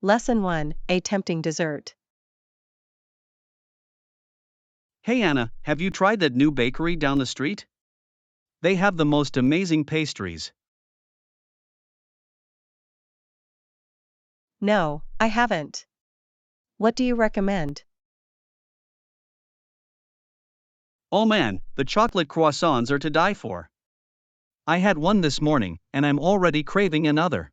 Lesson 1, A Tempting Dessert. Hey Anna, have you tried that new bakery down the street? They have the most amazing pastries. No, I haven't. What do you recommend? Oh man, the chocolate croissants are to die for. I had one this morning, and I'm already craving another.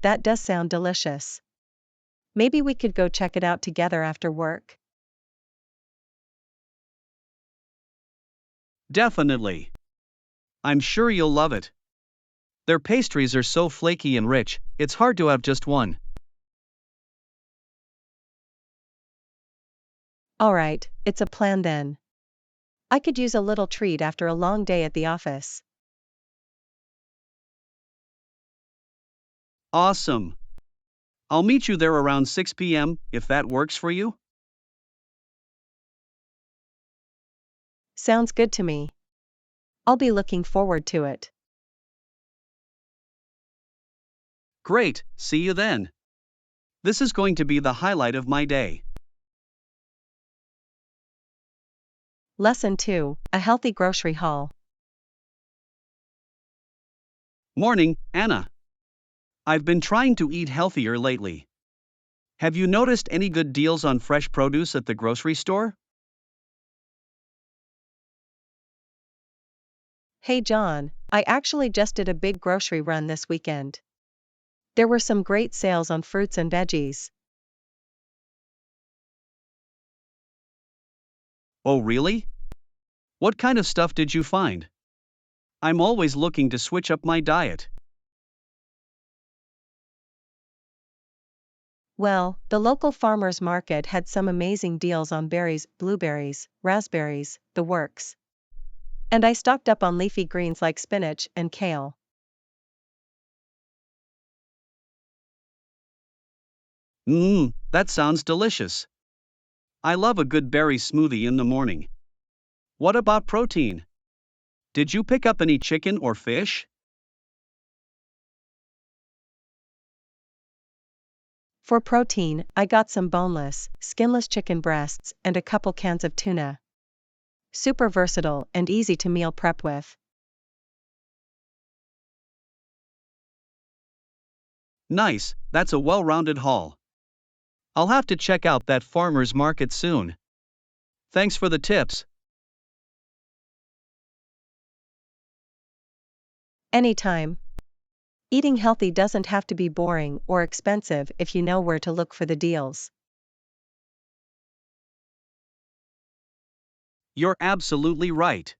That does sound delicious. Maybe we could go check it out together after work. Definitely. I'm sure you'll love it. Their pastries are so flaky and rich, it's hard to have just one. Alright, it's a plan then. I could use a little treat after a long day at the office. Awesome. I'll meet you there around 6 p.m. if that works for you. Sounds good to me. I'll be looking forward to it. Great, see you then. This is going to be the highlight of my day. Lesson 2, A Healthy Grocery Haul. Morning, Anna. I've been trying to eat healthier lately. Have you noticed any good deals on fresh produce at the grocery store? Hey John, I actually just did a big grocery run this weekend. There were some great sales on fruits and veggies. Oh really? What kind of stuff did you find? I'm always looking to switch up my diet. Well, the local farmers market had some amazing deals on berries, blueberries, raspberries, the works. And I stocked up on leafy greens like spinach and kale. That sounds delicious. I love a good berry smoothie in the morning. What about protein? Did you pick up any chicken or fish? For protein, I got some boneless, skinless chicken breasts and a couple cans of tuna. Super versatile and easy to meal prep with. Nice, that's a well-rounded haul. I'll have to check out that farmer's market soon. Thanks for the tips. Anytime. Eating healthy doesn't have to be boring or expensive if you know where to look for the deals. You're absolutely right.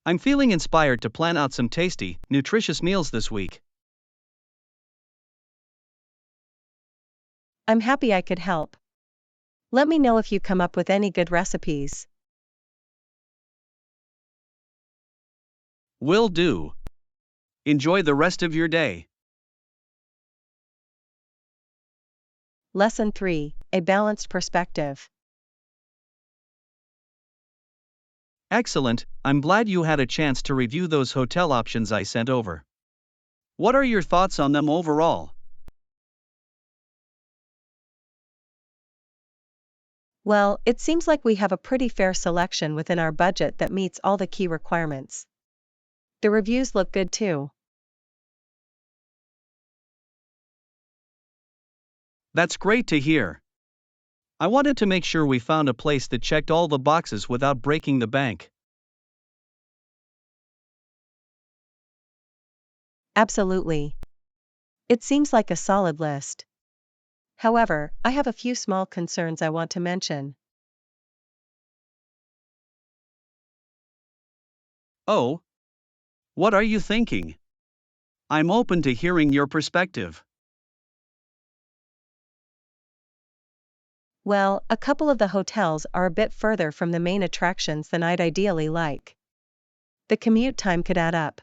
I'm feeling inspired to plan out some tasty, nutritious meals this week. I'm happy I could help. Let me know if you come up with any good recipes. Will do. Enjoy the rest of your day. Lesson 3, A Balanced Perspective. Excellent, I'm glad you had a chance to review those hotel options I sent over. What are your thoughts on them overall? Well, it seems like we have a pretty fair selection within our budget that meets all the key requirements. The reviews look good too. That's great to hear. I wanted to make sure we found a place that checked all the boxes without breaking the bank. Absolutely. It seems like a solid list. However, I have a few small concerns I want to mention. Oh? What are you thinking? I'm open to hearing your perspective. Well, a couple of the hotels are a bit further from the main attractions than I'd ideally like. The commute time could add up.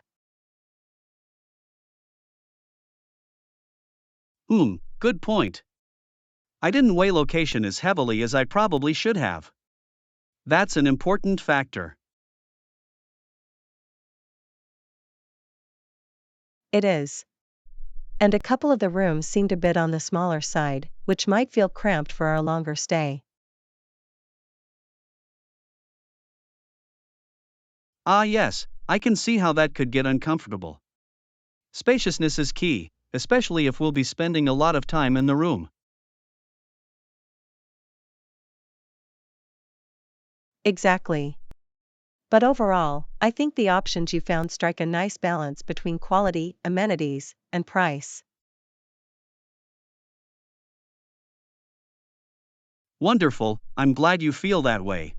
Good point. I didn't weigh location as heavily as I probably should have. That's an important factor. It is. And a couple of the rooms seemed a bit on the smaller side, which might feel cramped for our longer stay. Ah, yes, I can see how that could get uncomfortable. Spaciousness is key, especially if we'll be spending a lot of time in the room. Exactly. But overall, I think the options you found strike a nice balance between quality, amenities, and price. Wonderful, I'm glad you feel that way.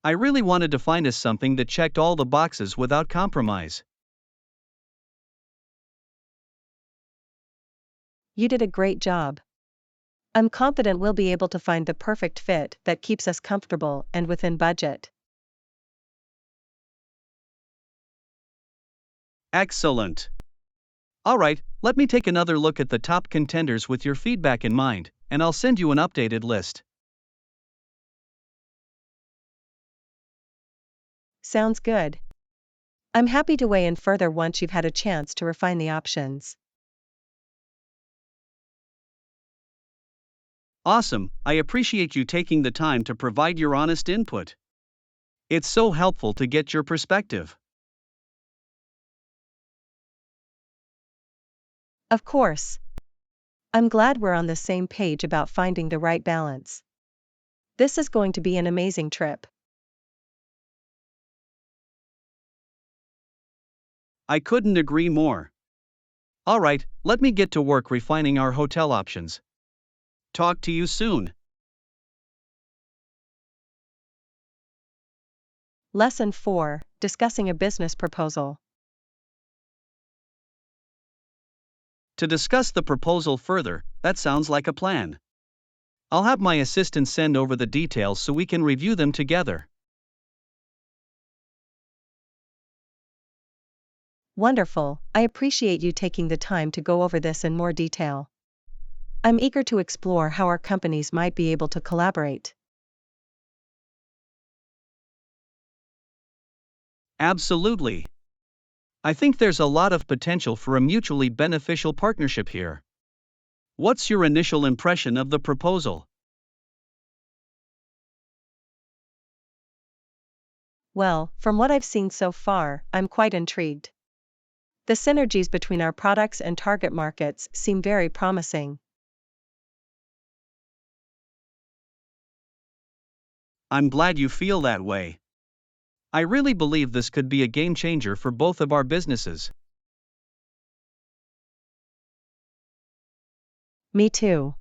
I really wanted to find us something that checked all the boxes without compromise. You did a great job. I'm confident we'll be able to find the perfect fit that keeps us comfortable and within budget. Excellent. Alright, let me take another look at the top contenders with your feedback in mind, and I'll send you an updated list. Sounds good. I'm happy to weigh in further once you've had a chance to refine the options. Awesome, I appreciate you taking the time to provide your honest input. It's so helpful to get your perspective. Of course. I'm glad we're on the same page about finding the right balance. This is going to be an amazing trip. I couldn't agree more. Alright, let me get to work refining our hotel options. Talk to you soon. Lesson 4, Discussing a Business Proposal. To discuss the proposal further, that sounds like a plan. I'll have my assistant send over the details so we can review them together. Wonderful, I appreciate you taking the time to go over this in more detail. I'm eager to explore how our companies might be able to collaborate. Absolutely. I think there's a lot of potential for a mutually beneficial partnership here. What's your initial impression of the proposal? Well, from what I've seen so far, I'm quite intrigued. The synergies between our products and target markets seem very promising. I'm glad you feel that way. I really believe this could be a game changer for both of our businesses. Me too.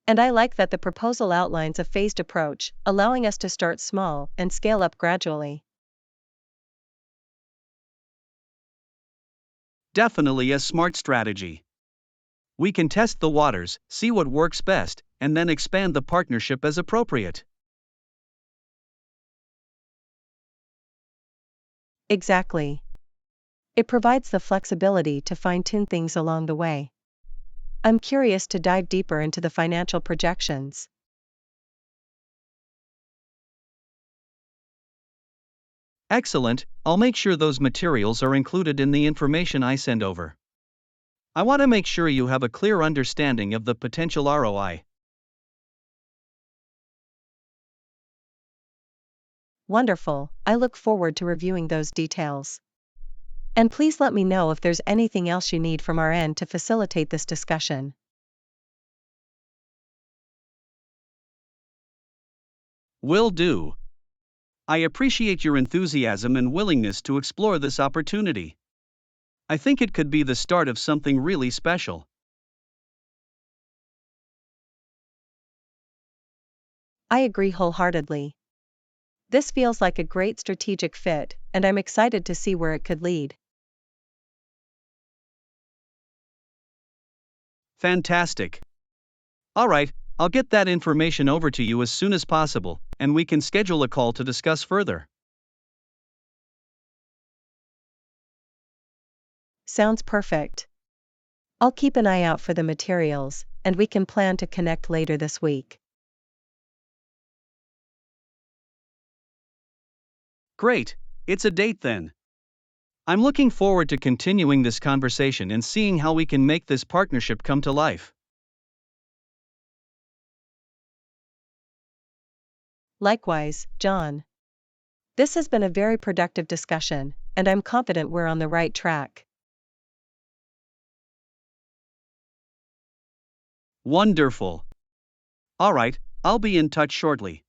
And I like that the proposal outlines a phased approach, allowing us to start small and scale up gradually. Definitely a smart strategy. We can test the waters, see what works best, and then expand the partnership as appropriate. Exactly. It provides the flexibility to fine-tune things along the way. I'm curious to dive deeper into the financial projections. Excellent, I'll make sure those materials are included in the information I send over. I want to make sure you have a clear understanding of the potential ROI. Wonderful, I look forward to reviewing those details. And please let me know if there's anything else you need from our end to facilitate this discussion. Will do. I appreciate your enthusiasm and willingness to explore this opportunity. I think it could be the start of something really special. I agree wholeheartedly. This feels like a great strategic fit, and I'm excited to see where it could lead. Fantastic. Alright, I'll get that information over to you as soon as possible, and we can schedule a call to discuss further. Sounds perfect. I'll keep an eye out for the materials, and we can plan to connect later this week. Great, it's a date then. I'm looking forward to continuing this conversation and seeing how we can make this partnership come to life. Likewise, John. This has been a very productive discussion, and I'm confident we're on the right track. Wonderful. Alright, I'll be in touch shortly.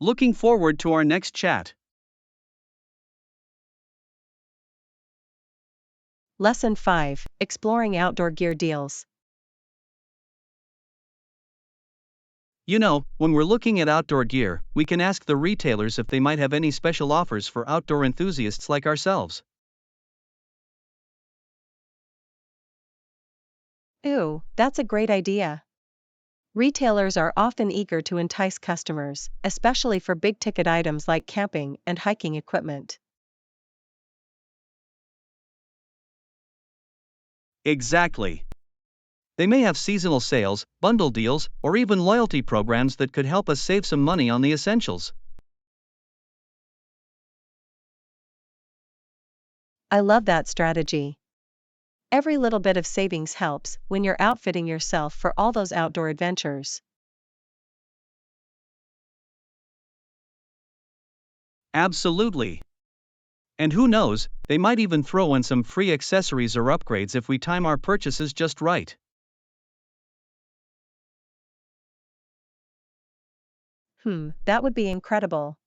Looking forward to our next chat. Lesson 5: Exploring Outdoor Gear Deals. You know, when we're looking at outdoor gear, we can ask the retailers if they might have any special offers for outdoor enthusiasts like ourselves. Ooh, that's a great idea. Retailers are often eager to entice customers, especially for big-ticket items like camping and hiking equipment. Exactly. They may have seasonal sales, bundle deals, or even loyalty programs that could help us save some money on the essentials. I love that strategy. Every little bit of savings helps when you're outfitting yourself for all those outdoor adventures. Absolutely. And who knows, they might even throw in some free accessories or upgrades if we time our purchases just right. That would be incredible.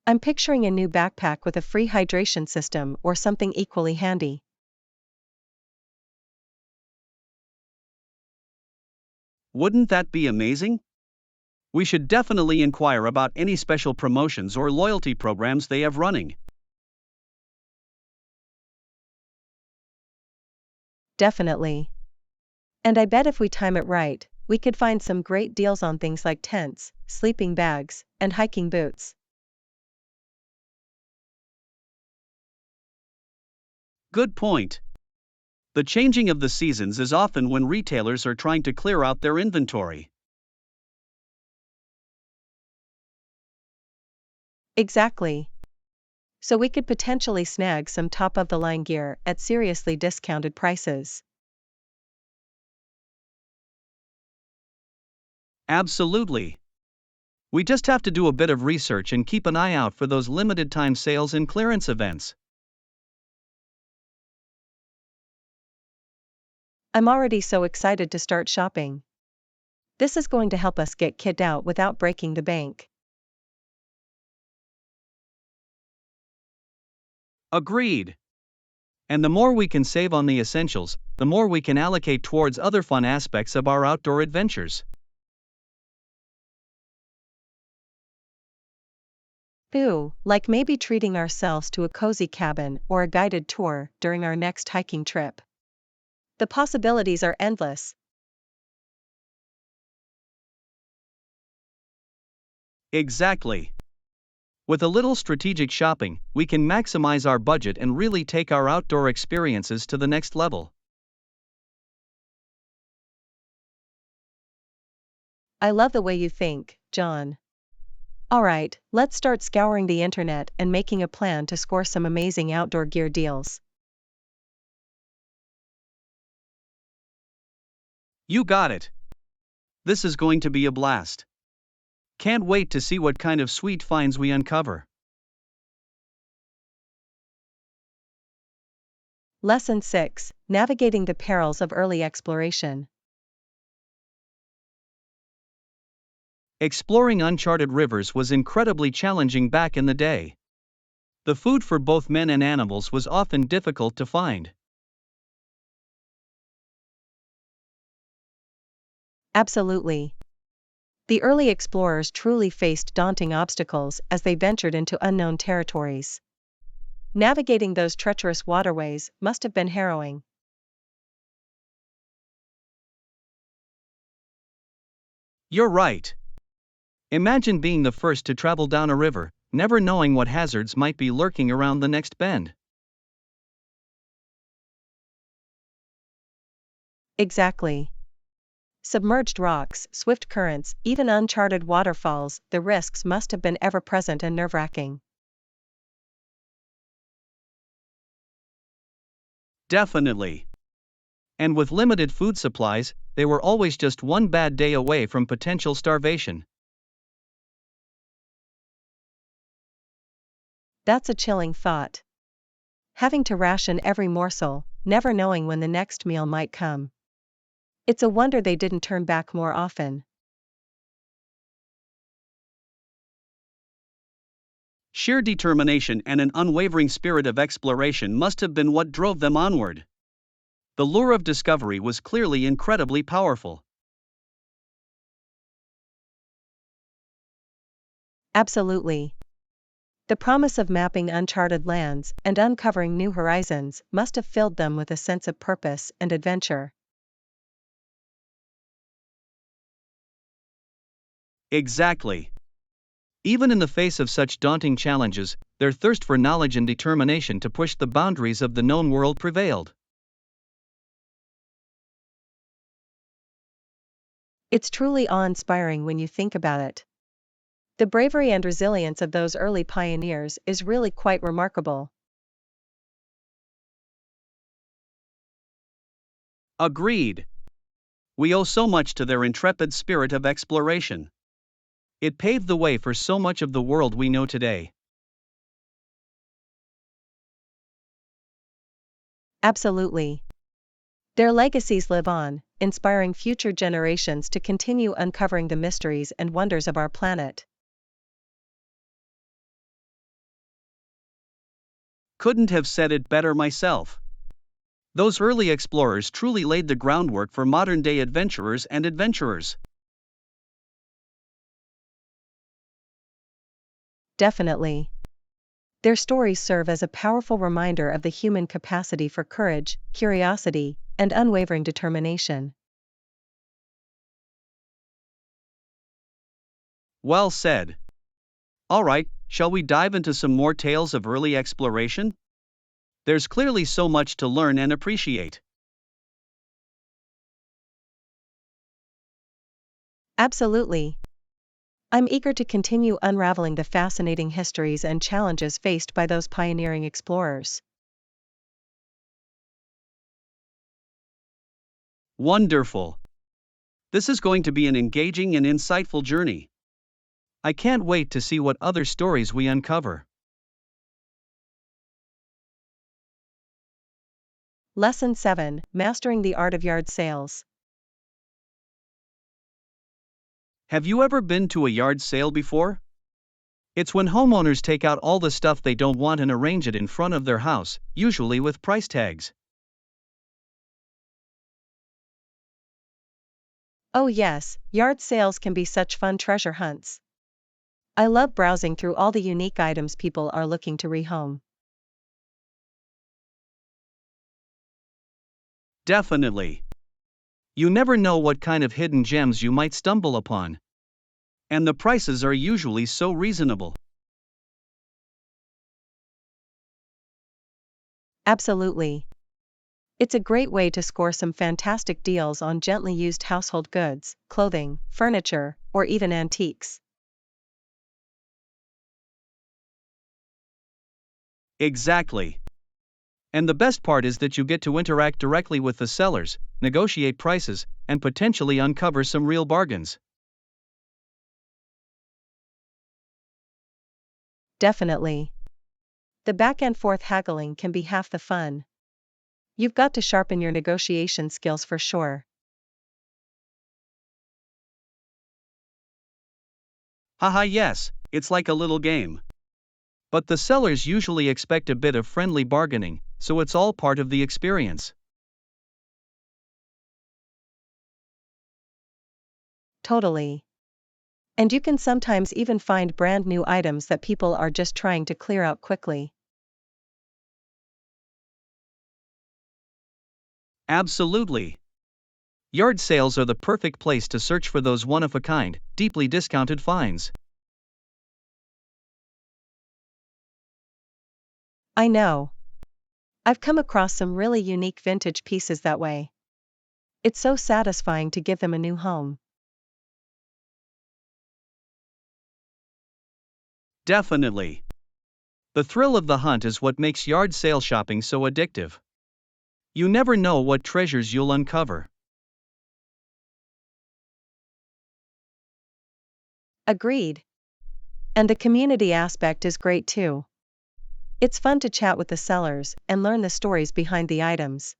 I'm picturing a new backpack with a free hydration system or something equally handy. Wouldn't that be amazing? We should definitely inquire about any special promotions or loyalty programs they have running. Definitely. And I bet if we time it right, we could find some great deals on things like tents, sleeping bags, and hiking boots. Good point. The changing of the seasons is often when retailers are trying to clear out their inventory. Exactly. So we could potentially snag some top-of-the-line gear at seriously discounted prices. Absolutely. We just have to do a bit of research and keep an eye out for those limited time sales and clearance events. I'm already so excited to start shopping. This is going to help us get kitted out without breaking the bank. Agreed. And the more we can save on the essentials, the more we can allocate towards other fun aspects of our outdoor adventures. Ooh, like maybe treating ourselves to a cozy cabin or a guided tour during our next hiking trip. The possibilities are endless. Exactly. With a little strategic shopping, we can maximize our budget and really take our outdoor experiences to the next level. I love the way you think, John. Alright, let's start scouring the internet and making a plan to score some amazing outdoor gear deals. You got it. This is going to be a blast. Can't wait to see what kind of sweet finds we uncover. Lesson 6: Navigating the Perils of Early Exploration. Exploring uncharted rivers was incredibly challenging back in the day. The food for both men and animals was often difficult to find. Absolutely. The early explorers truly faced daunting obstacles as they ventured into unknown territories. Navigating those treacherous waterways must have been harrowing. You're right. Imagine being the first to travel down a river, never knowing what hazards might be lurking around the next bend. Exactly. Submerged rocks, swift currents, even uncharted waterfalls, the risks must have been ever present and nerve-wracking. Definitely. And with limited food supplies, they were always just one bad day away from potential starvation. That's a chilling thought. Having to ration every morsel, never knowing when the next meal might come. It's a wonder they didn't turn back more often. Sheer determination and an unwavering spirit of exploration must have been what drove them onward. The lure of discovery was clearly incredibly powerful. Absolutely. The promise of mapping uncharted lands and uncovering new horizons must have filled them with a sense of purpose and adventure. Exactly. Even in the face of such daunting challenges, their thirst for knowledge and determination to push the boundaries of the known world prevailed. It's truly awe-inspiring when you think about it. The bravery and resilience of those early pioneers is really quite remarkable. Agreed. We owe so much to their intrepid spirit of exploration. It paved the way for so much of the world we know today. Absolutely. Their legacies live on, inspiring future generations to continue uncovering the mysteries and wonders of our planet. Couldn't have said it better myself. Those early explorers truly laid the groundwork for modern-day adventurers and adventurers. Definitely. Their stories serve as a powerful reminder of the human capacity for courage, curiosity, and unwavering determination. Well said. Alright, shall we dive into some more tales of early exploration? There's clearly so much to learn and appreciate. Absolutely. I'm eager to continue unraveling the fascinating histories and challenges faced by those pioneering explorers. Wonderful. This is going to be an engaging and insightful journey. I can't wait to see what other stories we uncover. Lesson 7: Mastering the Art of Yard Sales. Have you ever been to a yard sale before? It's when homeowners take out all the stuff they don't want and arrange it in front of their house, usually with price tags. Oh yes, yard sales can be such fun treasure hunts. I love browsing through all the unique items people are looking to rehome. Definitely. You never know what kind of hidden gems you might stumble upon. And the prices are usually so reasonable. Absolutely. It's a great way to score some fantastic deals on gently used household goods, clothing, furniture, or even antiques. Exactly. And the best part is that you get to interact directly with the sellers, negotiate prices, and potentially uncover some real bargains. Definitely. The back and forth haggling can be half the fun. You've got to sharpen your negotiation skills for sure. Haha, yes, it's like a little game. But the sellers usually expect a bit of friendly bargaining, so it's all part of the experience. Totally. And you can sometimes even find brand new items that people are just trying to clear out quickly. Absolutely. Yard sales are the perfect place to search for those one-of-a-kind, deeply discounted finds. I know. I've come across some really unique vintage pieces that way. It's so satisfying to give them a new home. Definitely. The thrill of the hunt is what makes yard sale shopping so addictive. You never know what treasures you'll uncover. Agreed. And the community aspect is great too. It's fun to chat with the sellers and learn the stories behind the items.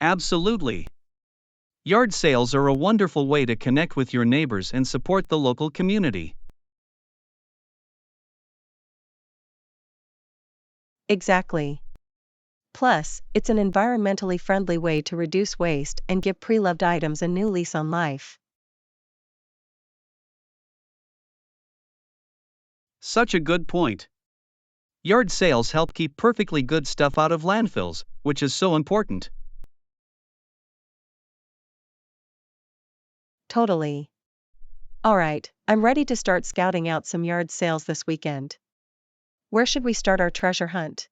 Absolutely. Yard sales are a wonderful way to connect with your neighbors and support the local community. Exactly. Plus, it's an environmentally friendly way to reduce waste and give pre-loved items a new lease on life. Such a good point. Yard sales help keep perfectly good stuff out of landfills, which is so important. Totally. Alright, I'm ready to start scouting out some yard sales this weekend. Where should we start our treasure hunt?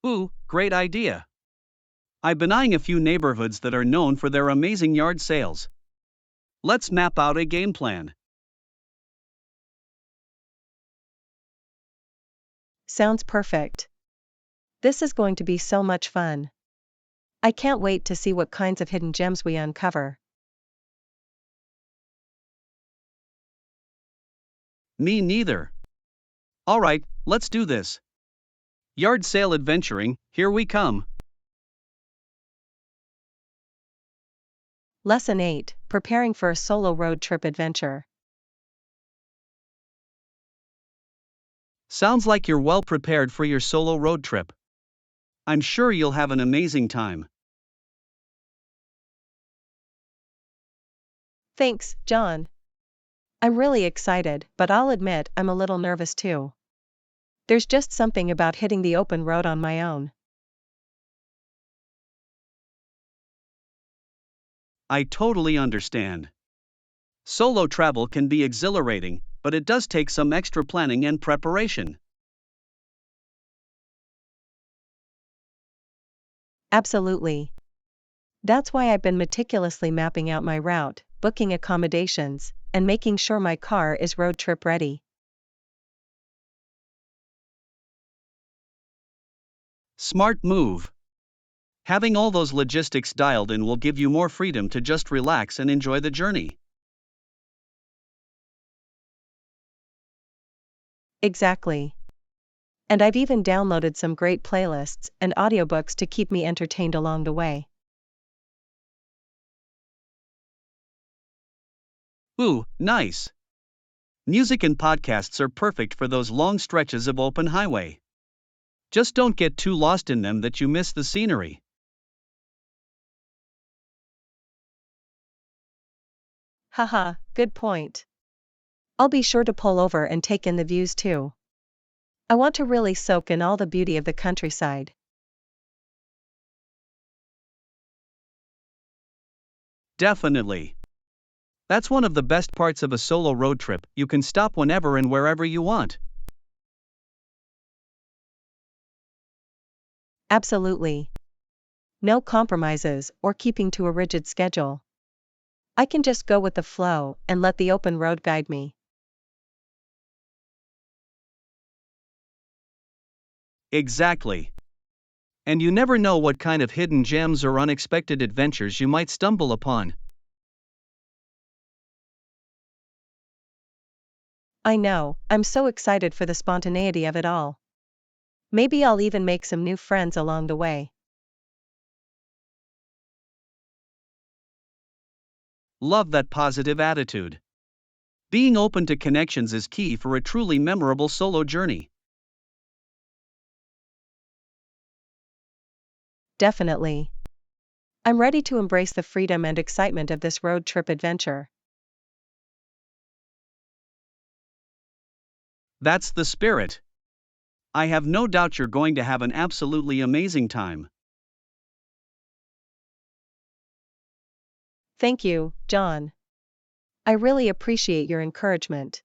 Ooh, great idea. I've been eyeing a few neighborhoods that are known for their amazing yard sales. Let's map out a game plan. Sounds perfect. This is going to be so much fun. I can't wait to see what kinds of hidden gems we uncover. Me neither. Alright, let's do this. Yard sale adventuring, here we come. Lesson 8, Preparing for a Solo Road Trip Adventure. Sounds like you're well prepared for your solo road trip. I'm sure you'll have an amazing time. Thanks, John. I'm really excited, but I'll admit I'm a little nervous too. There's just something about hitting the open road on my own. I totally understand. Solo travel can be exhilarating, but it does take some extra planning and preparation. Absolutely. That's why I've been meticulously mapping out my route, booking accommodations, and making sure my car is road trip ready. Smart move. Having all those logistics dialed in will give you more freedom to just relax and enjoy the journey. Exactly. And I've even downloaded some great playlists and audiobooks to keep me entertained along the way. Ooh, nice. Music and podcasts are perfect for those long stretches of open highway. Just don't get too lost in them that you miss the scenery. Haha, good point. I'll be sure to pull over and take in the views too. I want to really soak in all the beauty of the countryside. Definitely. That's one of the best parts of a solo road trip, you can stop whenever and wherever you want. Absolutely. No compromises or keeping to a rigid schedule. I can just go with the flow and let the open road guide me. Exactly. And you never know what kind of hidden gems or unexpected adventures you might stumble upon. I know, I'm so excited for the spontaneity of it all. Maybe I'll even make some new friends along the way. Love that positive attitude. Being open to connections is key for a truly memorable solo journey. Definitely. I'm ready to embrace the freedom and excitement of this road trip adventure. That's the spirit. I have no doubt you're going to have an absolutely amazing time. Thank you, John. I really appreciate your encouragement.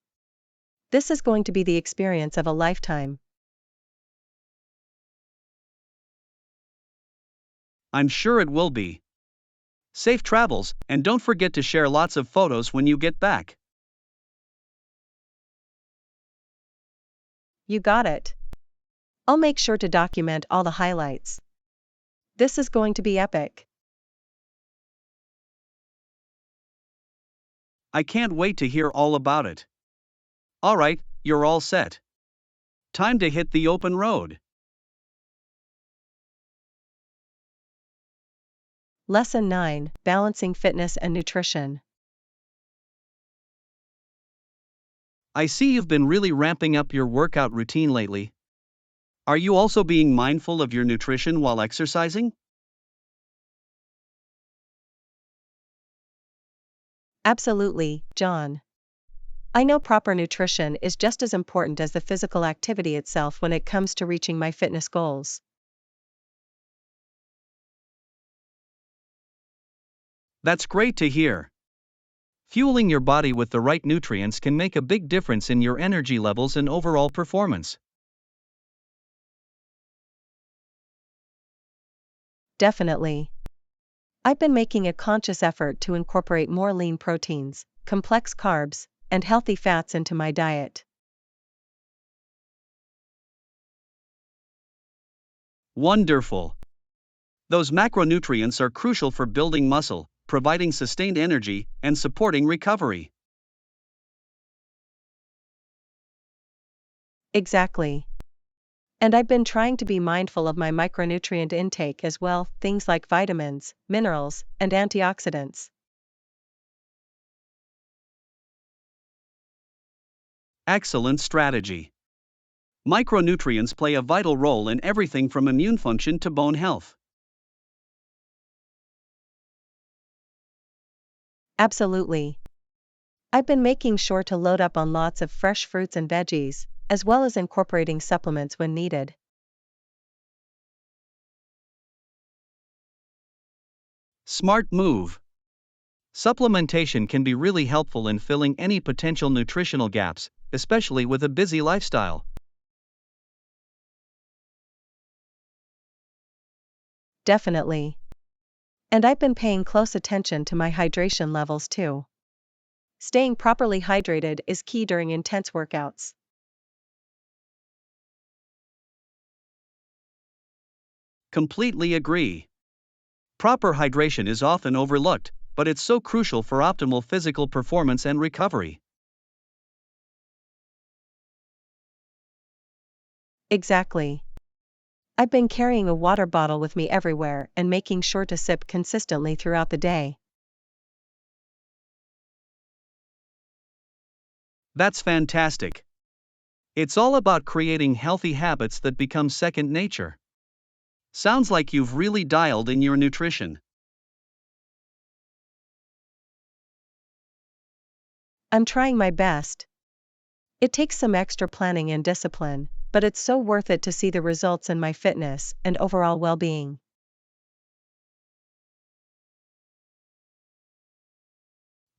This is going to be the experience of a lifetime. I'm sure it will be. Safe travels, and don't forget to share lots of photos when you get back. You got it. I'll make sure to document all the highlights. This is going to be epic. I can't wait to hear all about it. Alright, you're all set. Time to hit the open road. Lesson 9, Balancing Fitness and Nutrition. I see you've been really ramping up your workout routine lately. Are you also being mindful of your nutrition while exercising? Absolutely, John. I know proper nutrition is just as important as the physical activity itself when it comes to reaching my fitness goals. That's great to hear. Fueling your body with the right nutrients can make a big difference in your energy levels and overall performance. Definitely. I've been making a conscious effort to incorporate more lean proteins, complex carbs, and healthy fats into my diet. Wonderful. Those macronutrients are crucial for building muscle, providing sustained energy, and supporting recovery. Exactly. And I've been trying to be mindful of my micronutrient intake as well, things like vitamins, minerals, and antioxidants. Excellent strategy. Micronutrients play a vital role in everything from immune function to bone health. Absolutely. I've been making sure to load up on lots of fresh fruits and veggies, as well as incorporating supplements when needed. Smart move. Supplementation can be really helpful in filling any potential nutritional gaps, especially with a busy lifestyle. Definitely. And I've been paying close attention to my hydration levels too. Staying properly hydrated is key during intense workouts. Completely agree. Proper hydration is often overlooked, but it's so crucial for optimal physical performance and recovery. Exactly. I've been carrying a water bottle with me everywhere and making sure to sip consistently throughout the day. That's fantastic. It's all about creating healthy habits that become second nature. Sounds like you've really dialed in your nutrition. I'm trying my best. It takes some extra planning and discipline, but it's so worth it to see the results in my fitness and overall well-being.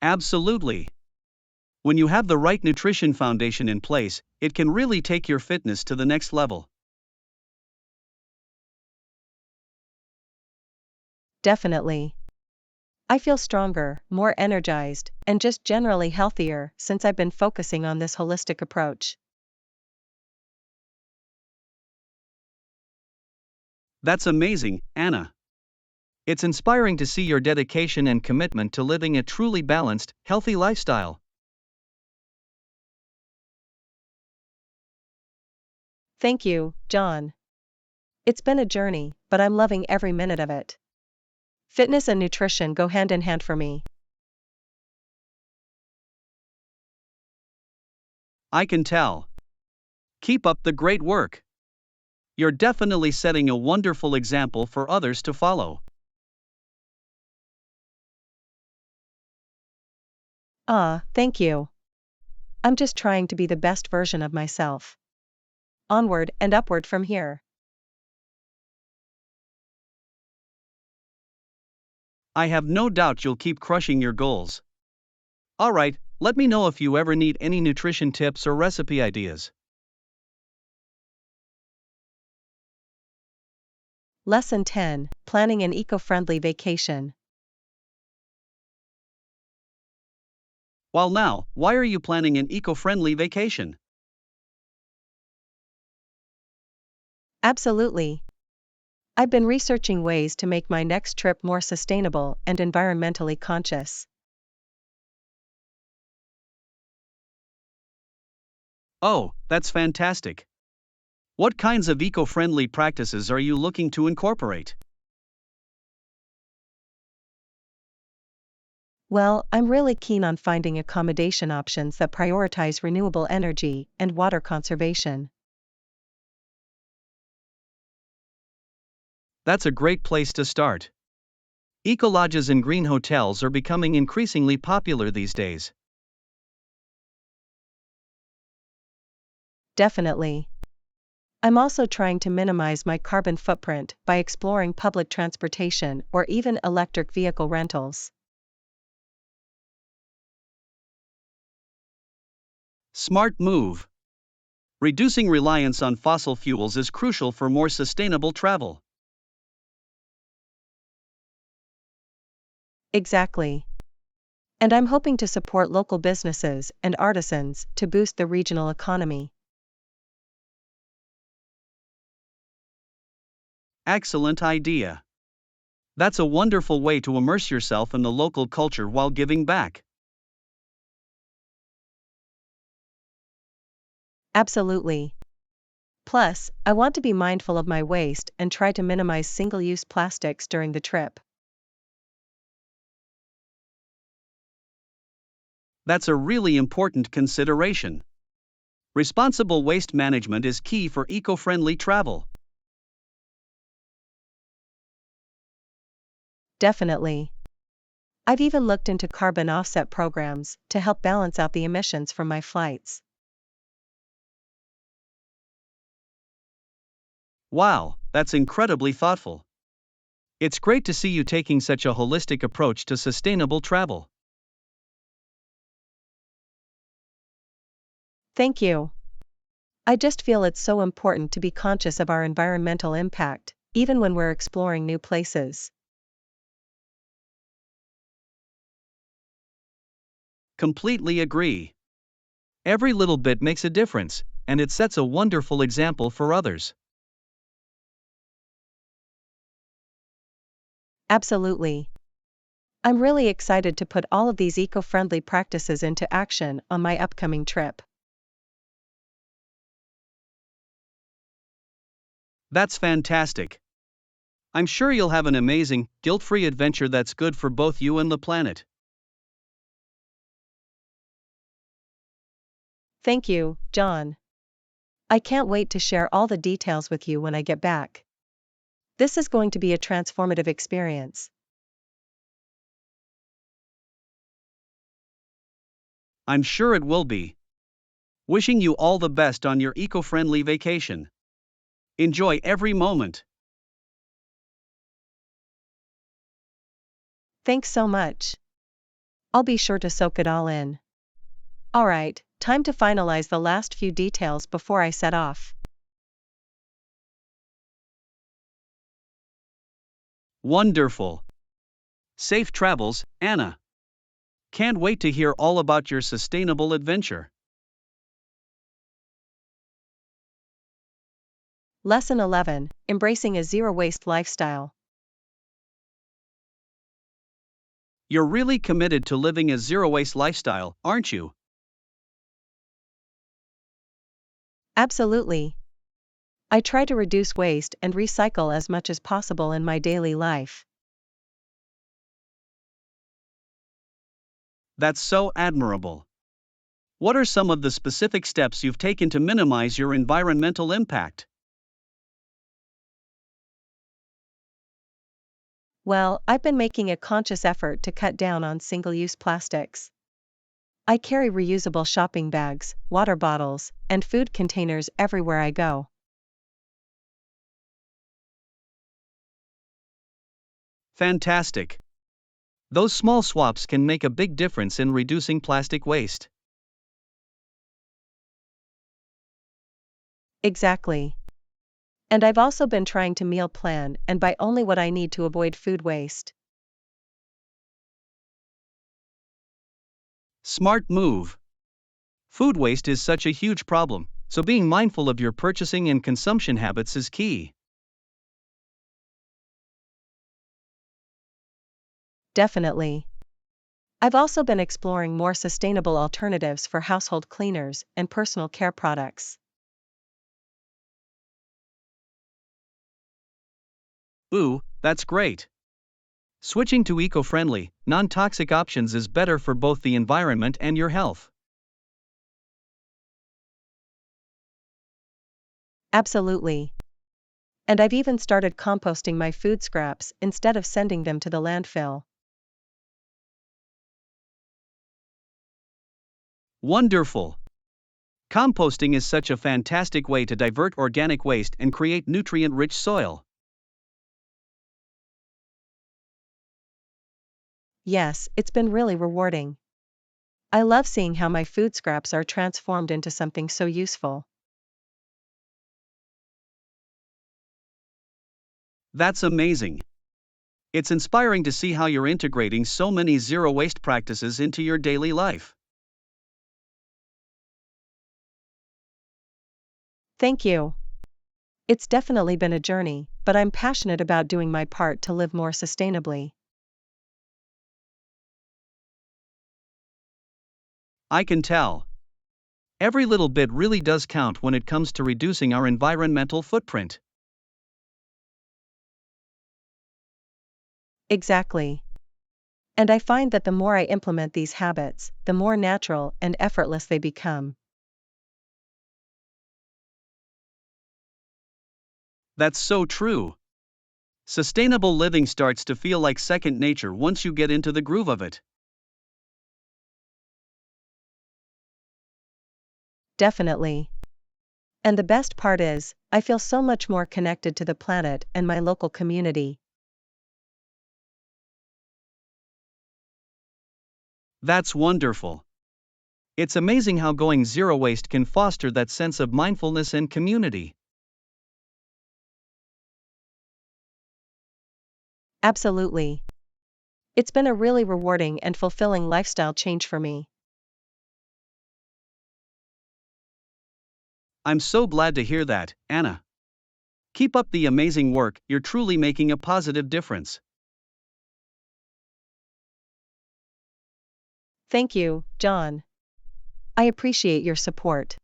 Absolutely. When you have the right nutrition foundation in place, it can really take your fitness to the next level. Definitely. I feel stronger, more energized, and just generally healthier since I've been focusing on this holistic approach. That's amazing, Anna. It's inspiring to see your dedication and commitment to living a truly balanced, healthy lifestyle. Thank you, John. It's been a journey, but I'm loving every minute of it. Fitness and nutrition go hand in hand for me. I can tell. Keep up the great work. You're definitely setting a wonderful example for others to follow. Thank you. I'm just trying to be the best version of myself. Onward and upward from here. I have no doubt you'll keep crushing your goals. Alright, let me know if you ever need any nutrition tips or recipe ideas. Lesson 10, Planning an Eco-Friendly Vacation. While now, why are you planning an eco-friendly vacation? Absolutely. I've been researching ways to make my next trip more sustainable and environmentally conscious. Oh, that's fantastic. What kinds of eco-friendly practices are you looking to incorporate? Well, I'm really keen on finding accommodation options that prioritize renewable energy and water conservation. That's a great place to start. Ecolodges and green hotels are becoming increasingly popular these days. Definitely. I'm also trying to minimize my carbon footprint by exploring public transportation or even electric vehicle rentals. Smart move. Reducing reliance on fossil fuels is crucial for more sustainable travel. Exactly. And I'm hoping to support local businesses and artisans to boost the regional economy. Excellent idea. That's a wonderful way to immerse yourself in the local culture while giving back. Absolutely. Plus, I want to be mindful of my waste and try to minimize single-use plastics during the trip. That's a really important consideration. Responsible waste management is key for eco-friendly travel. Definitely. I've even looked into carbon offset programs to help balance out the emissions from my flights. Wow, that's incredibly thoughtful. It's great to see you taking such a holistic approach to sustainable travel. Thank you. I just feel it's so important to be conscious of our environmental impact, even when we're exploring new places. Completely agree. Every little bit makes a difference, and it sets a wonderful example for others. Absolutely. I'm really excited to put all of these eco-friendly practices into action on my upcoming trip. That's fantastic. I'm sure you'll have an amazing, guilt-free adventure that's good for both you and the planet. Thank you, John. I can't wait to share all the details with you when I get back. This is going to be a transformative experience. I'm sure it will be. Wishing you all the best on your eco-friendly vacation. Enjoy every moment. Thanks so much. I'll be sure to soak it all in. Alright, time to finalize the last few details before I set off. Wonderful. Safe travels, Anna. Can't wait to hear all about your sustainable adventure. Lesson 11: Embracing a Zero-Waste Lifestyle. You're really committed to living a zero-waste lifestyle, aren't you? Absolutely. I try to reduce waste and recycle as much as possible in my daily life. That's so admirable. What are some of the specific steps you've taken to minimize your environmental impact? Well, I've been making a conscious effort to cut down on single-use plastics. I carry reusable shopping bags, water bottles, and food containers everywhere I go. Fantastic. Those small swaps can make a big difference in reducing plastic waste. Exactly. And I've also been trying to meal plan and buy only what I need to avoid food waste. Smart move. Food waste is such a huge problem, So being mindful of your purchasing and consumption habits is key. Definitely. I've also been exploring more sustainable alternatives for household cleaners and personal care products. Ooh, that's great. Switching to eco-friendly, non-toxic options is better for both the environment and your health. Absolutely. And I've even started composting my food scraps instead of sending them to the landfill. Wonderful! Composting is such a fantastic way to divert organic waste and create nutrient-rich soil. Yes, it's been really rewarding. I love seeing how my food scraps are transformed into something so useful. That's amazing. It's inspiring to see how you're integrating so many zero-waste practices into your daily life. Thank you. It's definitely been a journey, but I'm passionate about doing my part to live more sustainably. I can tell. Every little bit really does count when it comes to reducing our environmental footprint. Exactly. And I find that the more I implement these habits, the more natural and effortless they become. That's so true. Sustainable living starts to feel like second nature once you get into the groove of it. Definitely. And the best part is, I feel so much more connected to the planet and my local community. That's wonderful. It's amazing how going zero waste can foster that sense of mindfulness and community. Absolutely. It's been a really rewarding and fulfilling lifestyle change for me. I'm so glad to hear that, Anna. Keep up the amazing work, you're truly making a positive difference. Thank you, John. I appreciate your support.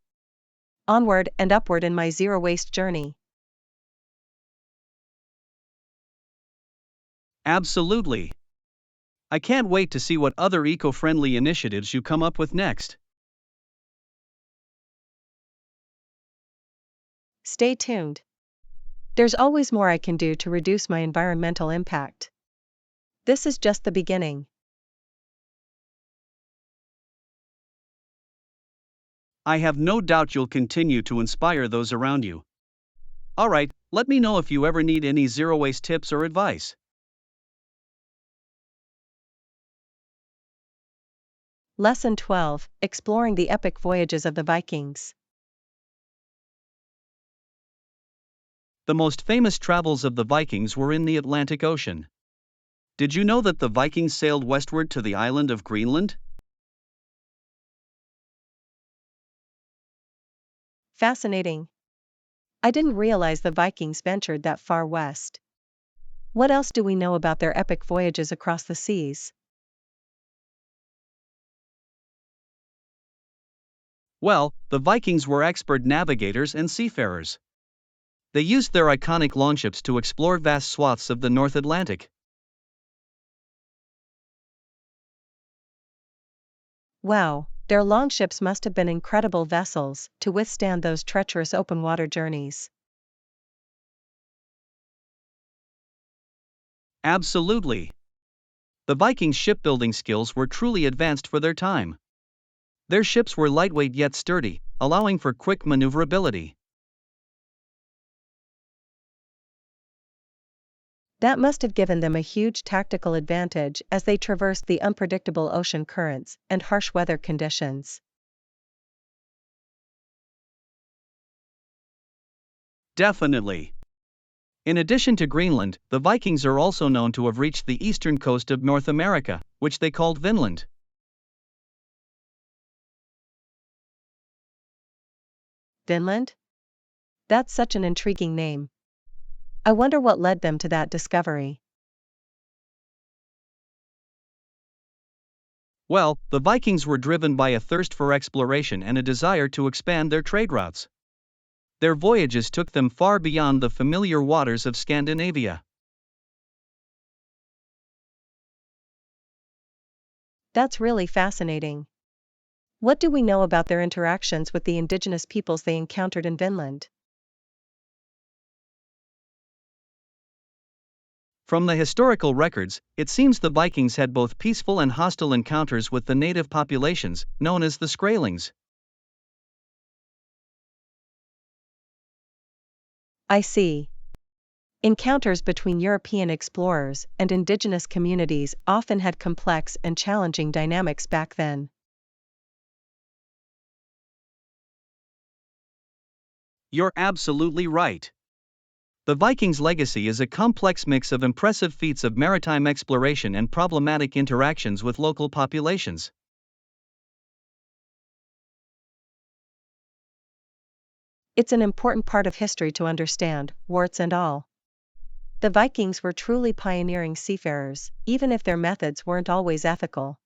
Onward and upward in my zero waste journey. Absolutely. I can't wait to see what other eco friendly initiatives you come up with next. Stay tuned. There's always more I can do to reduce my environmental impact. This is just the beginning. I have no doubt you'll continue to inspire those around you. Alright, let me know if you ever need any zero waste tips or advice. Lesson 12, Exploring the Epic Voyages of the Vikings. The most famous travels of the Vikings were in the Atlantic Ocean. Did you know that the Vikings sailed westward to the island of Greenland? Fascinating. I didn't realize the Vikings ventured that far west. What else do we know about their epic voyages across the seas? Well, the Vikings were expert navigators and seafarers. They used their iconic longships to explore vast swaths of the North Atlantic. Wow, their longships must have been incredible vessels to withstand those treacherous open water journeys. Absolutely. The Vikings' shipbuilding skills were truly advanced for their time. Their ships were lightweight yet sturdy, allowing for quick maneuverability. That must have given them a huge tactical advantage as they traversed the unpredictable ocean currents and harsh weather conditions. Definitely. In addition to Greenland, the Vikings are also known to have reached the eastern coast of North America, which they called Vinland. Vinland? That's such an intriguing name. I wonder what led them to that discovery. Well, the Vikings were driven by a thirst for exploration and a desire to expand their trade routes. Their voyages took them far beyond the familiar waters of Scandinavia. That's really fascinating. What do we know about their interactions with the indigenous peoples they encountered in Vinland? From the historical records, it seems the Vikings had both peaceful and hostile encounters with the native populations, known as the Skraelings. I see. Encounters between European explorers and indigenous communities often had complex and challenging dynamics back then. You're absolutely right. The Vikings' legacy is a complex mix of impressive feats of maritime exploration and problematic interactions with local populations. It's an important part of history to understand, warts and all. The Vikings were truly pioneering seafarers, even if their methods weren't always ethical.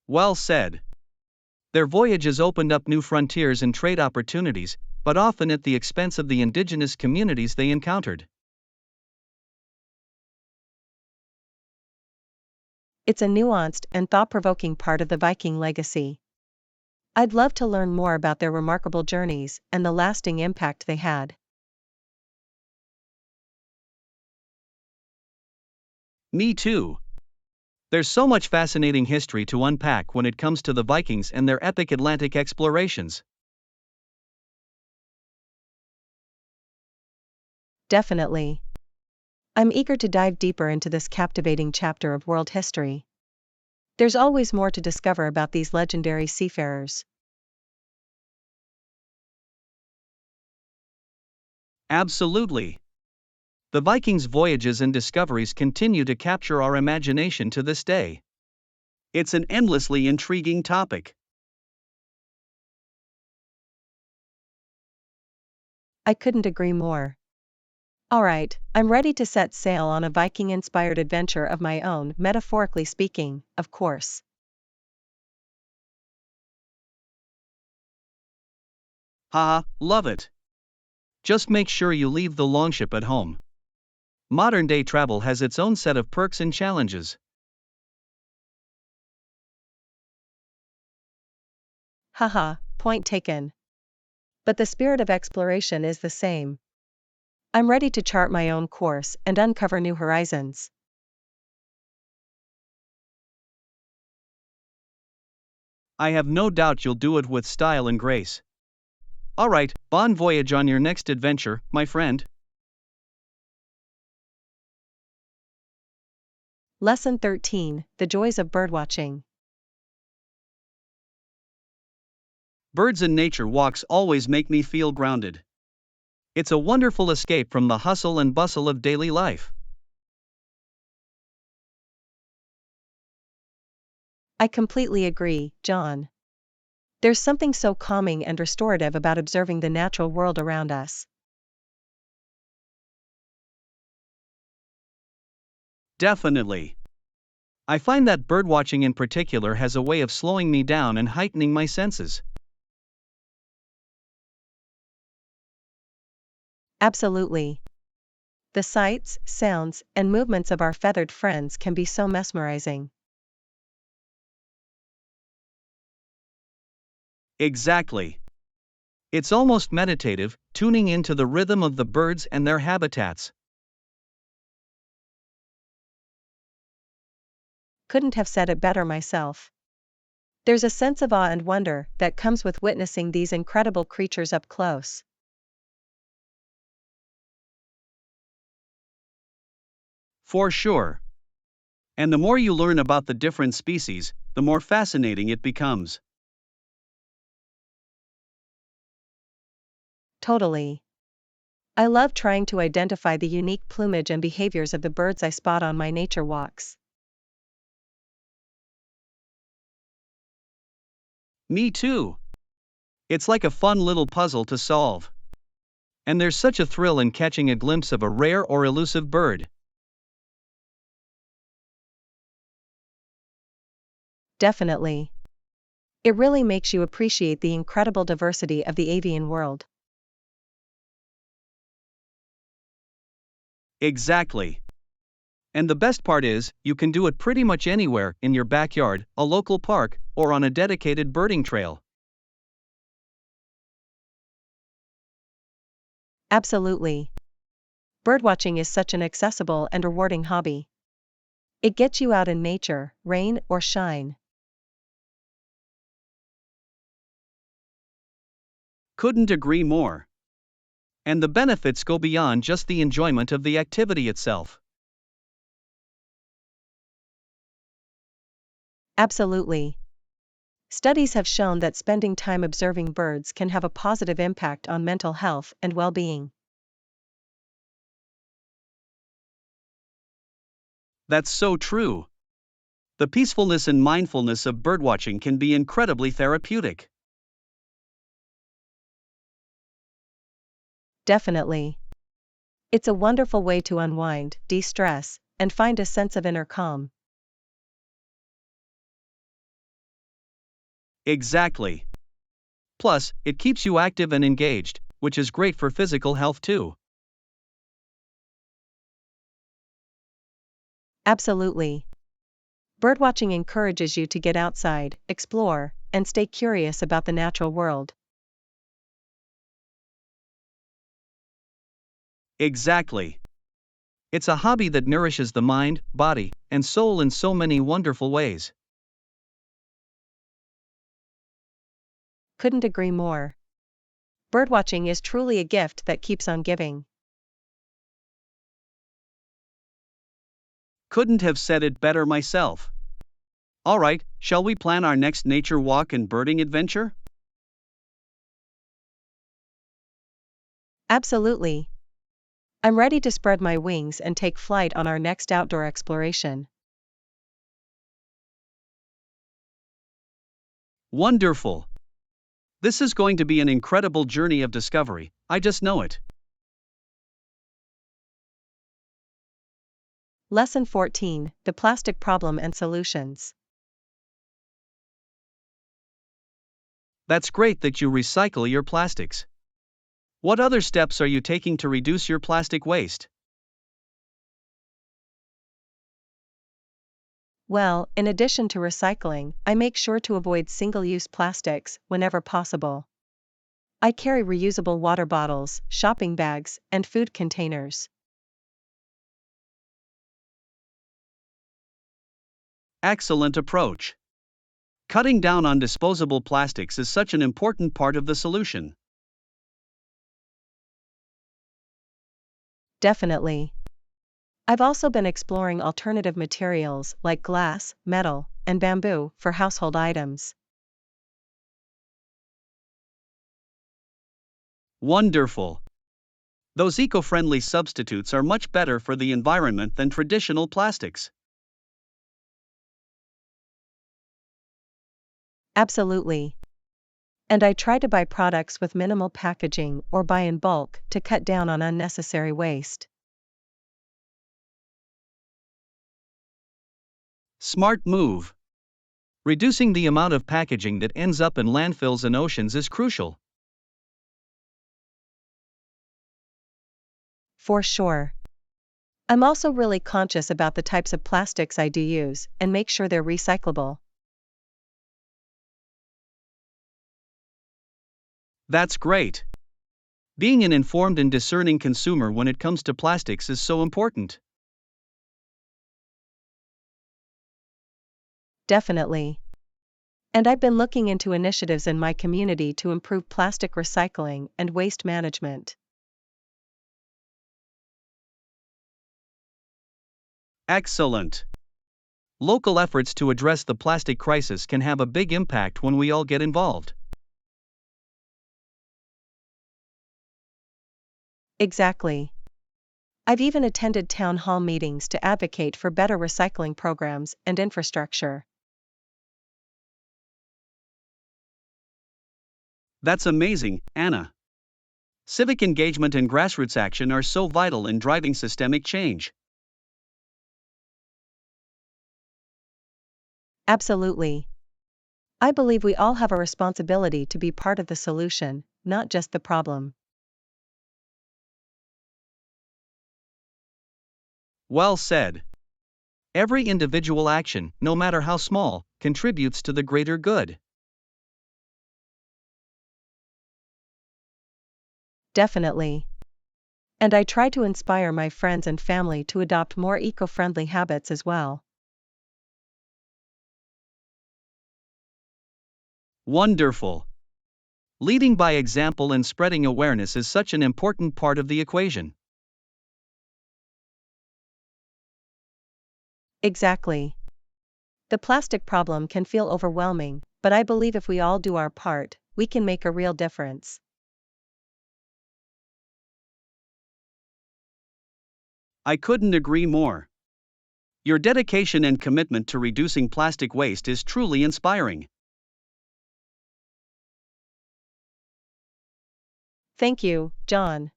Well said. Their voyages opened up new frontiers and trade opportunities, but often at the expense of the indigenous communities they encountered. It's a nuanced and thought-provoking part of the Viking legacy. I'd love to learn more about their remarkable journeys and the lasting impact they had. Me too. There's so much fascinating history to unpack when it comes to the Vikings and their epic Atlantic explorations. Definitely. I'm eager to dive deeper into this captivating chapter of world history. There's always more to discover about these legendary seafarers. Absolutely. The Vikings' voyages and discoveries continue to capture our imagination to this day. It's an endlessly intriguing topic. I couldn't agree more. Alright, I'm ready to set sail on a Viking-inspired adventure of my own, metaphorically speaking, of course. Haha, love it. Just make sure you leave the longship at home. Modern day travel has its own set of perks and challenges. Haha, point taken. But the spirit of exploration is the same. I'm ready to chart my own course and uncover new horizons. I have no doubt you'll do it with style and grace. Alright, bon voyage on your next adventure, my friend. Lesson 13, The Joys of Birdwatching. Birds and nature walks always make me feel grounded. It's a wonderful escape from the hustle and bustle of daily life. I completely agree, John. There's something so calming and restorative about observing the natural world around us. Definitely. I find that birdwatching in particular has a way of slowing me down and heightening my senses. Absolutely. The sights, sounds, and movements of our feathered friends can be so mesmerizing. Exactly. It's almost meditative, tuning into the rhythm of the birds and their habitats. Couldn't have said it better myself. There's a sense of awe and wonder that comes with witnessing these incredible creatures up close. For sure. And the more you learn about the different species, the more fascinating it becomes. Totally. I love trying to identify the unique plumage and behaviors of the birds I spot on my nature walks. Me too. It's like a fun little puzzle to solve. And there's such a thrill in catching a glimpse of a rare or elusive bird. Definitely. It really makes you appreciate the incredible diversity of the avian world. Exactly. And the best part is, you can do it pretty much anywhere, in your backyard, a local park, or on a dedicated birding trail. Absolutely. Birdwatching is such an accessible and rewarding hobby. It gets you out in nature, rain or shine. Couldn't agree more. And the benefits go beyond just the enjoyment of the activity itself. Absolutely. Studies have shown that spending time observing birds can have a positive impact on mental health and well-being. That's so true. The peacefulness and mindfulness of birdwatching can be incredibly therapeutic. Definitely. It's a wonderful way to unwind, de-stress, and find a sense of inner calm. Exactly. Plus, it keeps you active and engaged, which is great for physical health too. Absolutely. Birdwatching encourages you to get outside, explore, and stay curious about the natural world. Exactly. It's a hobby that nourishes the mind, body, and soul in so many wonderful ways. Couldn't agree more. Birdwatching is truly a gift that keeps on giving. Couldn't have said it better myself. Alright, shall we plan our next nature walk and birding adventure? Absolutely. I'm ready to spread my wings and take flight on our next outdoor exploration. Wonderful. This is going to be an incredible journey of discovery, I just know it. Lesson 14: The Plastic Problem and Solutions. That's great that you recycle your plastics. What other steps are you taking to reduce your plastic waste? Well, in addition to recycling, I make sure to avoid single-use plastics whenever possible. I carry reusable water bottles, shopping bags, and food containers. Excellent approach. Cutting down on disposable plastics is such an important part of the solution. Definitely. I've also been exploring alternative materials like glass, metal, and bamboo for household items. Wonderful. Those eco-friendly substitutes are much better for the environment than traditional plastics. Absolutely. And I try to buy products with minimal packaging or buy in bulk to cut down on unnecessary waste. Smart move. Reducing the amount of packaging that ends up in landfills and oceans is crucial. For sure. I'm also really conscious about the types of plastics I do use and make sure they're recyclable. That's great. Being an informed and discerning consumer when it comes to plastics is so important. Definitely. And I've been looking into initiatives in my community to improve plastic recycling and waste management. Excellent. Local efforts to address the plastic crisis can have a big impact when we all get involved. Exactly. I've even attended town hall meetings to advocate for better recycling programs and infrastructure. That's amazing, Anna. Civic engagement and grassroots action are so vital in driving systemic change. Absolutely. I believe we all have a responsibility to be part of the solution, not just the problem. Well said. Every individual action, no matter how small, contributes to the greater good. Definitely. And I try to inspire my friends and family to adopt more eco-friendly habits as well. Wonderful. Leading by example and spreading awareness is such an important part of the equation. Exactly. The plastic problem can feel overwhelming, but I believe if we all do our part, we can make a real difference. I couldn't agree more. Your dedication and commitment to reducing plastic waste is truly inspiring. Thank you, John.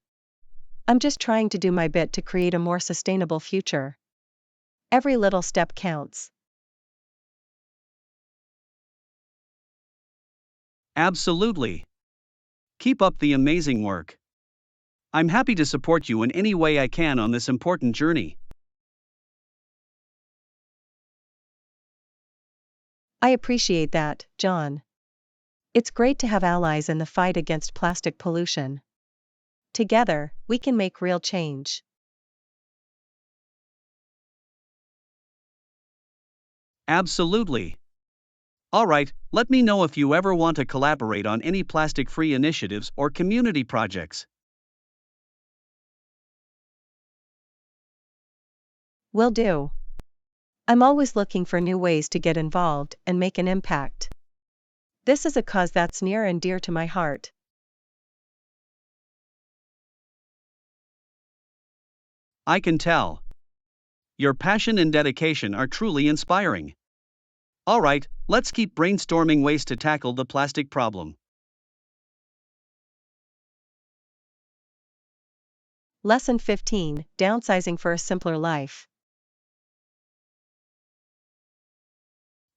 I'm just trying to do my bit to create a more sustainable future. Every little step counts. Absolutely. Keep up the amazing work. I'm happy to support you in any way I can on this important journey. I appreciate that, John. It's great to have allies in the fight against plastic pollution. Together, we can make real change. Absolutely. Alright, let me know if you ever want to collaborate on any plastic free initiatives or community projects. Will do. I'm always looking for new ways to get involved and make an impact. This is a cause that's near and dear to my heart. I can tell. Your passion and dedication are truly inspiring. Alright, let's keep brainstorming ways to tackle the plastic problem. Lesson 15: Downsizing for a simpler life.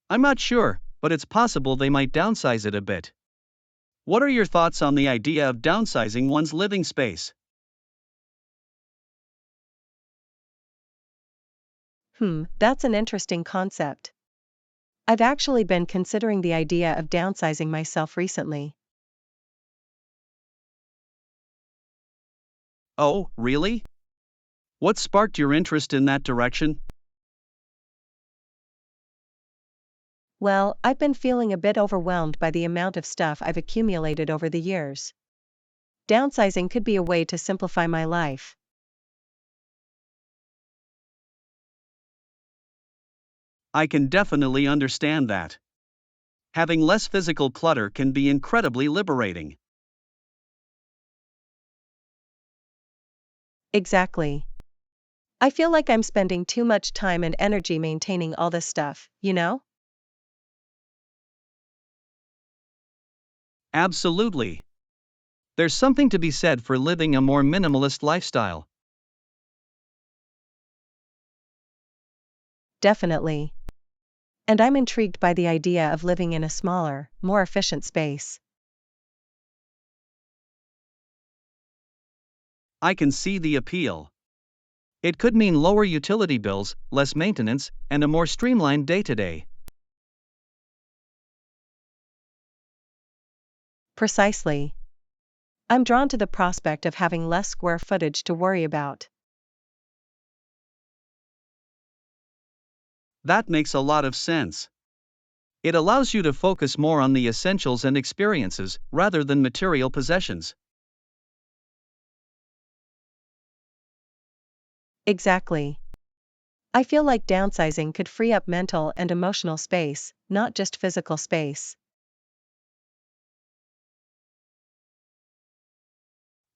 I'm not sure, but it's possible they might downsize it a bit. What are your thoughts on the idea of downsizing one's living space? That's an interesting concept. I've actually been considering the idea of downsizing myself recently. Oh, really? What sparked your interest in that direction? Well, I've been feeling a bit overwhelmed by the amount of stuff I've accumulated over the years. Downsizing could be a way to simplify my life. I can definitely understand that. Having less physical clutter can be incredibly liberating. Exactly. I feel like I'm spending too much time and energy maintaining all this stuff, you know? Absolutely. There's something to be said for living a more minimalist lifestyle. Definitely. And I'm intrigued by the idea of living in a smaller, more efficient space. I can see the appeal. It could mean lower utility bills, less maintenance, and a more streamlined day-to-day. Precisely. I'm drawn to the prospect of having less square footage to worry about. That makes a lot of sense. It allows you to focus more on the essentials and experiences, rather than material possessions. Exactly. I feel like downsizing could free up mental and emotional space, not just physical space.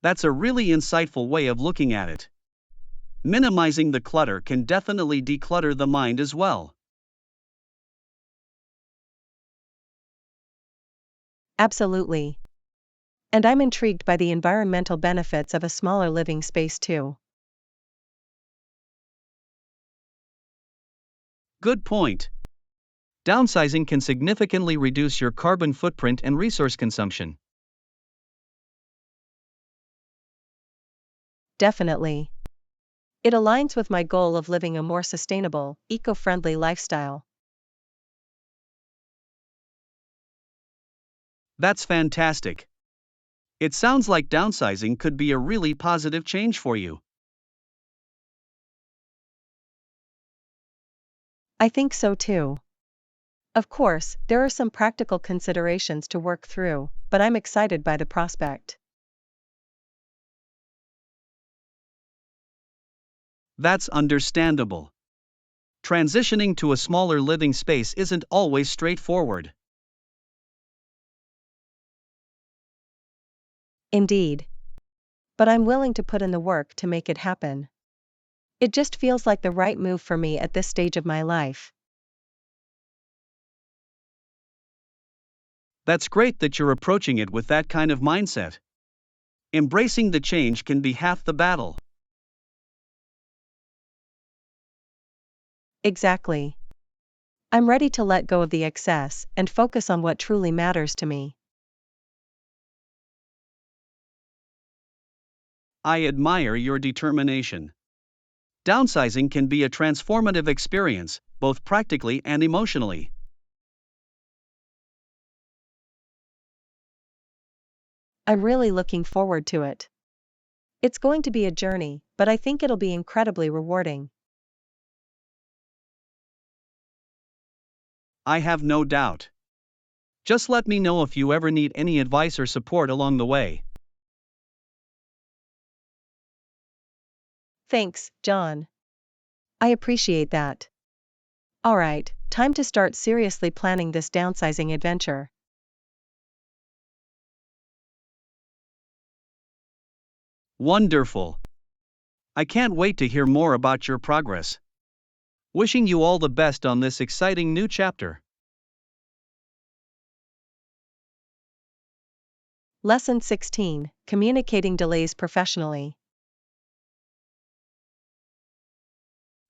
That's a really insightful way of looking at it. Minimizing the clutter can definitely declutter the mind as well. Absolutely. And I'm intrigued by the environmental benefits of a smaller living space too. Good point. Downsizing can significantly reduce your carbon footprint and resource consumption. Definitely. It aligns with my goal of living a more sustainable, eco-friendly lifestyle. That's fantastic. It sounds like downsizing could be a really positive change for you. I think so too. Of course, there are some practical considerations to work through, but I'm excited by the prospect. That's understandable. Transitioning to a smaller living space isn't always straightforward. Indeed. But I'm willing to put in the work to make it happen. It just feels like the right move for me at this stage of my life. That's great that you're approaching it with that kind of mindset. Embracing the change can be half the battle. Exactly. I'm ready to let go of the excess and focus on what truly matters to me. I admire your determination. Downsizing can be a transformative experience, both practically and emotionally. I'm really looking forward to it. It's going to be a journey, but I think it'll be incredibly rewarding. I have no doubt. Just let me know if you ever need any advice or support along the way. Thanks, John. I appreciate that. Alright, time to start seriously planning this downsizing adventure. Wonderful. I can't wait to hear more about your progress. Wishing you all the best on this exciting new chapter. Lesson 16, Communicating Delays Professionally.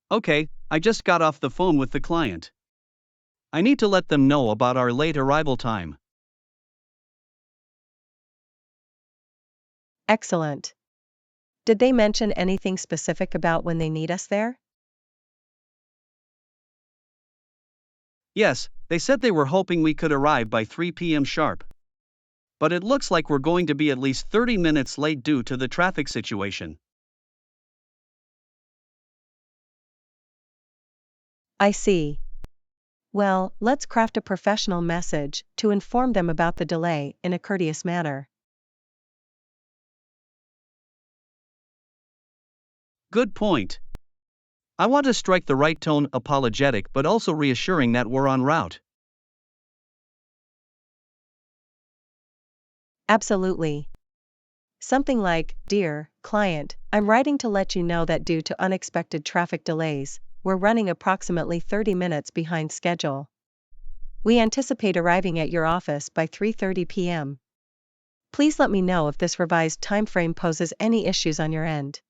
Okay, I just got off the phone with the client. I need to let them know about our late arrival time. Excellent. Did they mention anything specific about when they need us there? Yes, they said they were hoping we could arrive by 3 p.m. sharp. But it looks like we're going to be at least 30 minutes late due to the traffic situation. I see. Well, let's craft a professional message to inform them about the delay in a courteous manner. Good point. I want to strike the right tone, apologetic but also reassuring that we're en route. Absolutely. Something like, Dear client, I'm writing to let you know that due to unexpected traffic delays, we're running approximately 30 minutes behind schedule. We anticipate arriving at your office by 3:30 p.m. Please let me know if this revised timeframe poses any issues on your end.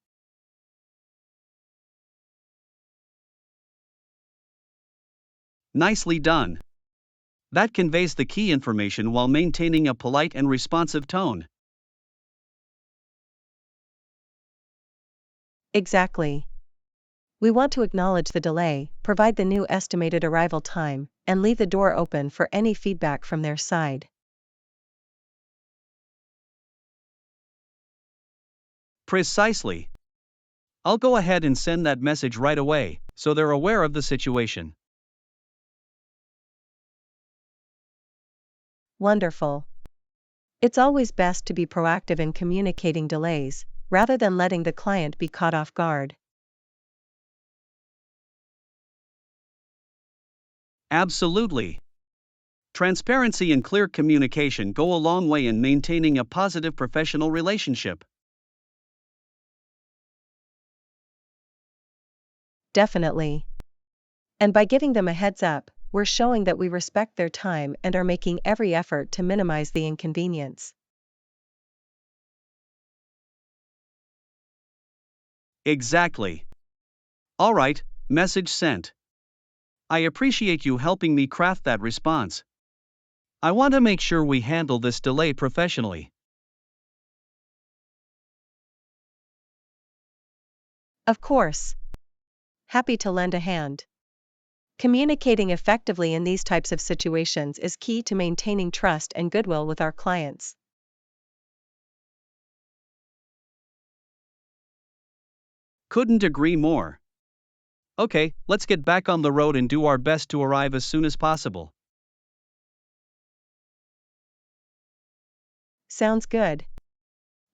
Nicely done. That conveys the key information while maintaining a polite and responsive tone. Exactly. We want to acknowledge the delay, provide the new estimated arrival time, and leave the door open for any feedback from their side. Precisely. I'll go ahead and send that message right away, so they're aware of the situation. Wonderful. It's always best to be proactive in communicating delays, rather than letting the client be caught off guard. Absolutely. Transparency and clear communication go a long way in maintaining a positive professional relationship. Definitely. And by giving them a heads up, we're showing that we respect their time and are making every effort to minimize the inconvenience. Exactly. Alright, message sent. I appreciate you helping me craft that response. I want to make sure we handle this delay professionally. Of course. Happy to lend a hand. Communicating effectively in these types of situations is key to maintaining trust and goodwill with our clients. Couldn't agree more. Okay, let's get back on the road and do our best to arrive as soon as possible. Sounds good.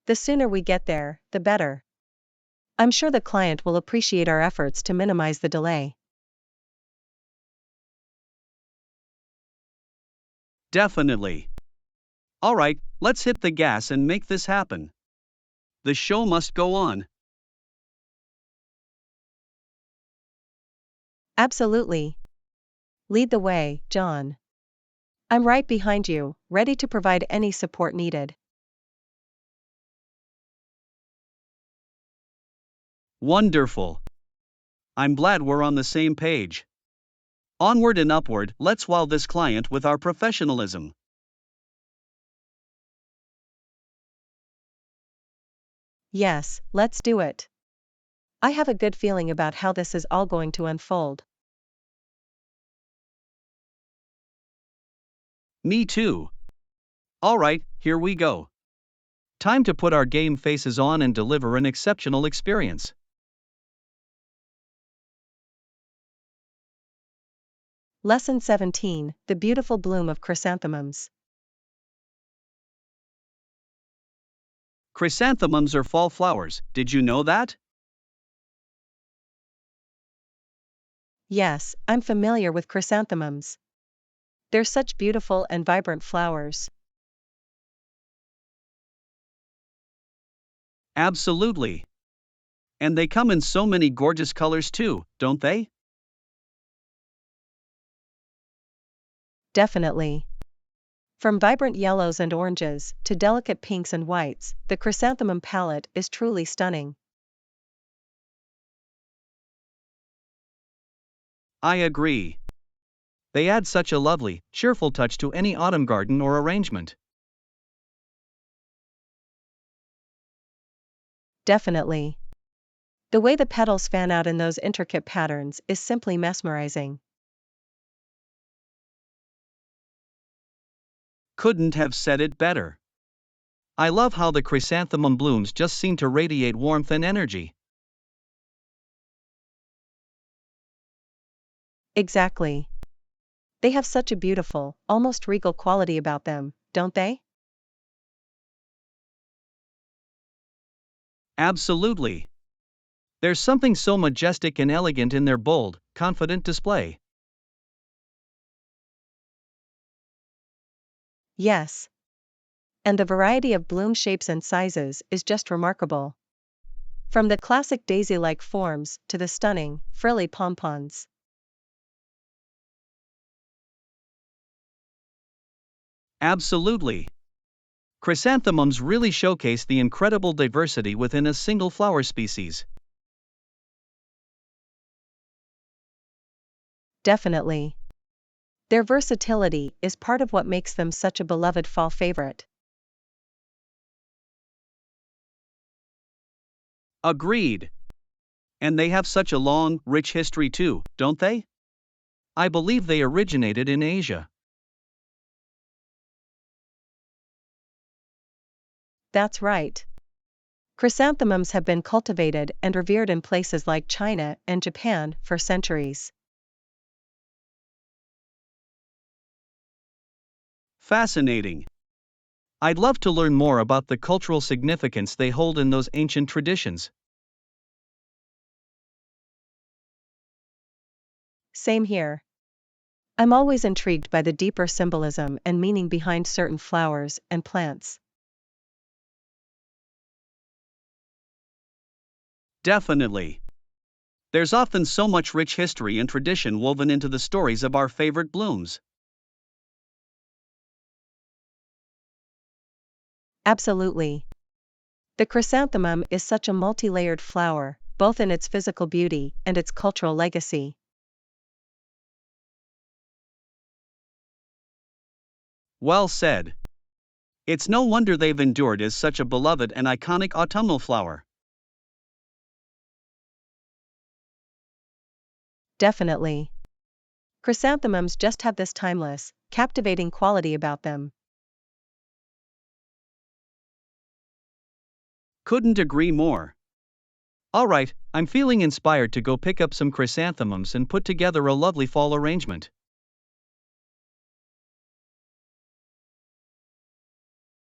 The sooner we get there, the better. I'm sure the client will appreciate our efforts to minimize the delay. Definitely. Alright, let's hit the gas and make this happen. The show must go on. Absolutely. Lead the way, John. I'm right behind you, ready to provide any support needed. Wonderful. I'm glad we're on the same page. Onward and upward, let's wow this client with our professionalism. Yes, let's do it. I have a good feeling about how this is all going to unfold. Me too. Alright, here we go. Time to put our game faces on and deliver an exceptional experience. Lesson 17, The Beautiful Bloom of Chrysanthemums. Chrysanthemums are fall flowers, did you know that? Yes, I'm familiar with chrysanthemums. They're such beautiful and vibrant flowers. Absolutely. And they come in so many gorgeous colors too, don't they? Definitely. From vibrant yellows and oranges to delicate pinks and whites, the chrysanthemum palette is truly stunning. I agree. They add such a lovely, cheerful touch to any autumn garden or arrangement. Definitely. The way the petals fan out in those intricate patterns is simply mesmerizing. Couldn't have said it better. I love how the chrysanthemum blooms just seem to radiate warmth and energy. Exactly. They have such a beautiful, almost regal quality about them, don't they? Absolutely. There's something so majestic and elegant in their bold, confident display. Yes. And the variety of bloom shapes and sizes is just remarkable. From the classic daisy-like forms to the stunning, frilly pompons. Absolutely. Chrysanthemums really showcase the incredible diversity within a single flower species. Definitely. Their versatility is part of what makes them such a beloved fall favorite. Agreed. And they have such a long, rich history too, don't they? I believe they originated in Asia. That's right. Chrysanthemums have been cultivated and revered in places like China and Japan for centuries. Fascinating. I'd love to learn more about the cultural significance they hold in those ancient traditions. Same here. I'm always intrigued by the deeper symbolism and meaning behind certain flowers and plants. Definitely. There's often so much rich history and tradition woven into the stories of our favorite blooms. Absolutely. The chrysanthemum is such a multi-layered flower, both in its physical beauty and its cultural legacy. Well said. It's no wonder they've endured as such a beloved and iconic autumnal flower. Definitely. Chrysanthemums just have this timeless, captivating quality about them. Couldn't agree more. Alright, I'm feeling inspired to go pick up some chrysanthemums and put together a lovely fall arrangement.